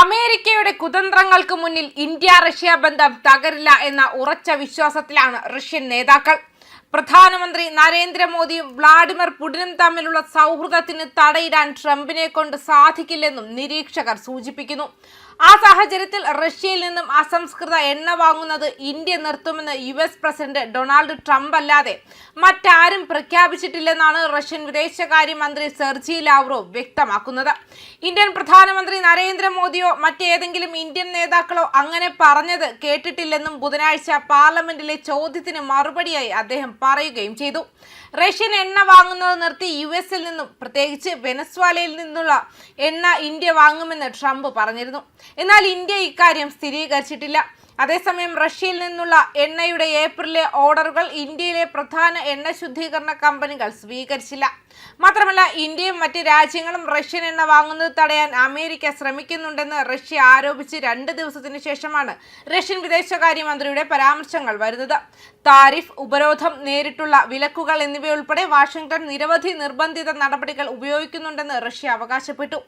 അമേരിക്കയുടെ കുതന്ത്രങ്ങൾക്ക് മുന്നിൽ India Russia ബന്ധം തകരില്ല എന്ന ഉറച്ച വിശ്വാസത്തിലാണ് റഷ്യൻ നേതാക്കൾ. പ്രധാനമന്ത്രി നരേന്ദ്രമോദിയും വ്ളാഡിമിർ പുടിനും തമ്മിലുള്ള സൗഹൃദത്തിന് തടയിടാൻ ട്രംപിനെ കൊണ്ട് സാധിക്കില്ലെന്നും നിരീക്ഷകർ സൂചിപ്പിക്കുന്നു. ആ സാഹചര്യത്തിൽ റഷ്യയിൽ നിന്നും അസംസ്കൃത എണ്ണ വാങ്ങുന്നത് ഇന്ത്യ നിർത്തുമെന്ന് US പ്രസിഡന്റ് ഡൊണാൾഡ് ട്രംപ് അല്ലാതെ മറ്റാരും പ്രഖ്യാപിച്ചിട്ടില്ലെന്നാണ് റഷ്യൻ വിദേശകാര്യമന്ത്രി സെർജി ലാവ്റോവ് വ്യക്തമാക്കുന്നത്. ഇന്ത്യൻ പ്രധാനമന്ത്രി നരേന്ദ്രമോദിയോ മറ്റേതെങ്കിലും ഇന്ത്യൻ നേതാക്കളോ അങ്ങനെ പറഞ്ഞത് കേട്ടിട്ടില്ലെന്നും ബുധനാഴ്ച പാർലമെന്റിലെ ചോദ്യത്തിന് മറുപടിയായി അദ്ദേഹം പറയുകയും ചെയ്തു. റഷ്യൻ എണ്ണ വാങ്ങുന്നത് നിർത്തി US-ൽ നിന്നും, പ്രത്യേകിച്ച് വെനസ്വേലയിൽ നിന്നുള്ള എണ്ണ ഇന്ത്യ വാങ്ങുമെന്ന് ട്രംപ് പറഞ്ഞിരുന്നു. എന്നാൽ ഇന്ത്യ ഇക്കാര്യം സ്ഥിരീകരിച്ചിട്ടില്ല. അതേസമയം റഷ്യയിൽ നിന്നുള്ള എണ്ണയുടെ ഏപ്രിലെ ഓർഡറുകൾ ഇന്ത്യയിലെ പ്രധാന എണ്ണ ശുദ്ധീകരണ കമ്പനികൾ സ്വീകരിച്ചില്ല. മാത്രമല്ല, ഇന്ത്യയും മറ്റ് രാജ്യങ്ങളും റഷ്യൻ എണ്ണ വാങ്ങുന്നത് തടയാൻ അമേരിക്ക ശ്രമിക്കുന്നുണ്ടെന്ന് റഷ്യ ആരോപിച്ച് 2 ദിവസത്തിന് ശേഷമാണ് റഷ്യൻ വിദേശകാര്യമന്ത്രിയുടെ പരാമർശങ്ങൾ വരുന്നത്. താരിഫ്, ഉപരോധം, നേരിട്ടുള്ള വിലക്കുകൾ എന്നിവയുൾപ്പെടെ വാഷിംഗ്ടൺ നിരവധി നിർബന്ധിത നടപടികൾ ഉപയോഗിക്കുന്നുണ്ടെന്ന് റഷ്യ അവകാശപ്പെട്ടു.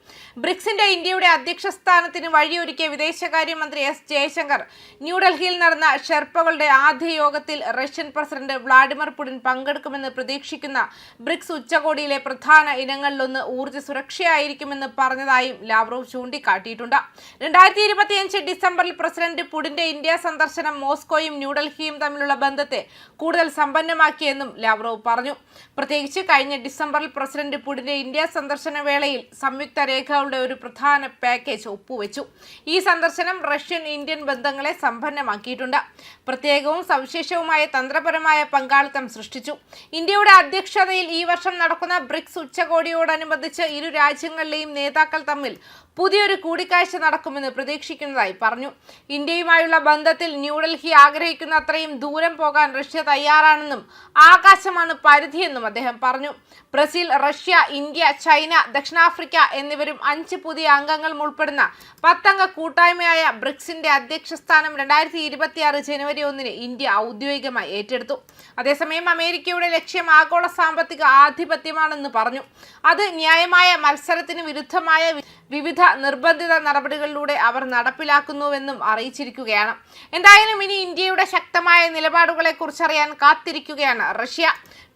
ബ്രിക്സിന്റെ ഇന്ത്യയുടെ അധ്യക്ഷ സ്ഥാനത്തിന് വഴിയൊരുക്കിയ വിദേശകാര്യമന്ത്രി S ജയശങ്കർ ന്യൂഡൽഹിയിൽ നടന്ന ഷെർപ്പകളുടെ ആദ്യ യോഗത്തിൽ റഷ്യൻ പ്രസിഡന്റ് വ്ളാഡിമിർ പുടിൻ പങ്കെടുക്കുമെന്ന് പ്രതീക്ഷിക്കുന്ന ബ്രിക്സ് ഉച്ചകോടിയിലെ പ്രധാന ഇനങ്ങളിലൊന്ന് ഊർജ്ജ സുരക്ഷയായിരിക്കുമെന്ന് പറഞ്ഞതായും ലാവ്റോവ് ചൂണ്ടിക്കാട്ടിയിട്ടുണ്ട്. 2025 ഡിസംബറിൽ പ്രസിഡന്റ് പുടിന്റെ ഇന്ത്യ സന്ദർശനം മോസ്കോയും ന്യൂഡൽഹിയും തമ്മിലുള്ള ബന്ധത്തെ കൂടുതൽ സമ്പന്നമാക്കിയെന്നും ലാവ്റോവ് പറഞ്ഞു. പ്രത്യേകിച്ച് കഴിഞ്ഞ ഡിസംബറിൽ പ്രസിഡന്റ് പുടിന്റെ ഇന്ത്യ സന്ദർശന വേളയിൽ സംയുക്ത രേഖകളുടെ ഒരു പ്രധാന പാക്കേജ് ഒപ്പുവെച്ചു. ഈ സന്ദർശനം റഷ്യൻ ഇന്ത്യൻ ബന്ധങ്ങളെ സമ്പന്നമാക്കിയിട്ടുണ്ട്. പ്രത്യേകവും സവിശേഷവുമായ തന്ത്രപരമായ പങ്കാളിത്തം സൃഷ്ടിച്ചു. ഇന്ത്യയുടെ അധ്യക്ഷതയിൽ ഈ വർഷം നടക്കുന്ന ബ്രിക്സ് ഉച്ചകോടിയോടനുബന്ധിച്ച് ഇരു രാജ്യങ്ങളിലെയും നേതാക്കൾ തമ്മിൽ പുതിയൊരു കൂടിക്കാഴ്ച നടക്കുമെന്ന് പ്രതീക്ഷിക്കുന്നതായി പറഞ്ഞു. ഇന്ത്യയുമായുള്ള ബന്ധത്തിൽ ന്യൂഡൽഹി ആഗ്രഹിക്കുന്ന അത്രയും ദൂരം പോകാൻ റഷ്യ തയ്യാറാണെന്നും ആകാശമാണ് പരിധിയെന്നും അദ്ദേഹം പറഞ്ഞു. ബ്രസീൽ, റഷ്യ, ഇന്ത്യ, ചൈന, ദക്ഷിണാഫ്രിക്ക എന്നിവരും 5 പുതിയ അംഗങ്ങൾ ഉൾപ്പെടുന്ന 10 അംഗ കൂട്ടായ്മയായ ബ്രിക്സിന്റെ അധ്യക്ഷ സ്ഥാനം 2026 ജനുവരി 1 ഇന്ത്യ ഔദ്യോഗികമായി ഏറ്റെടുത്തു. അതേസമയം അമേരിക്കയുടെ ലക്ഷ്യം ആഗോള സാമ്പത്തിക ആധിപത്യമാണെന്ന് പറഞ്ഞു. അത് ന്യായമായ മത്സരത്തിന് വിരുദ്ധമായ വിവിധ നിർബന്ധിത നടപടികളിലൂടെ അവർ നടപ്പിലാക്കുന്നുവെന്നും അറിയിച്ചിരിക്കുകയാണ്. എന്തായാലും ഇനി ഇന്ത്യയുടെ ശക്തമായ നിലപാടുകളെ കുറിച്ചറിയാൻ കാത്തിരിക്കുകയാണ് റഷ്യ.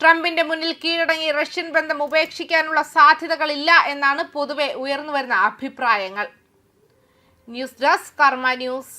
ട്രംപിന്റെ മുന്നിൽ കീഴടങ്ങി റഷ്യൻ ബന്ധം ഉപേക്ഷിക്കാനുള്ള സാധ്യതകളില്ല എന്നാണ് പൊതുവെ ഉയർന്നുവരുന്ന അഭിപ്രായങ്ങൾ. ന്യൂസ് ഡെസ്ക് കർമ്മ ന്യൂസ്.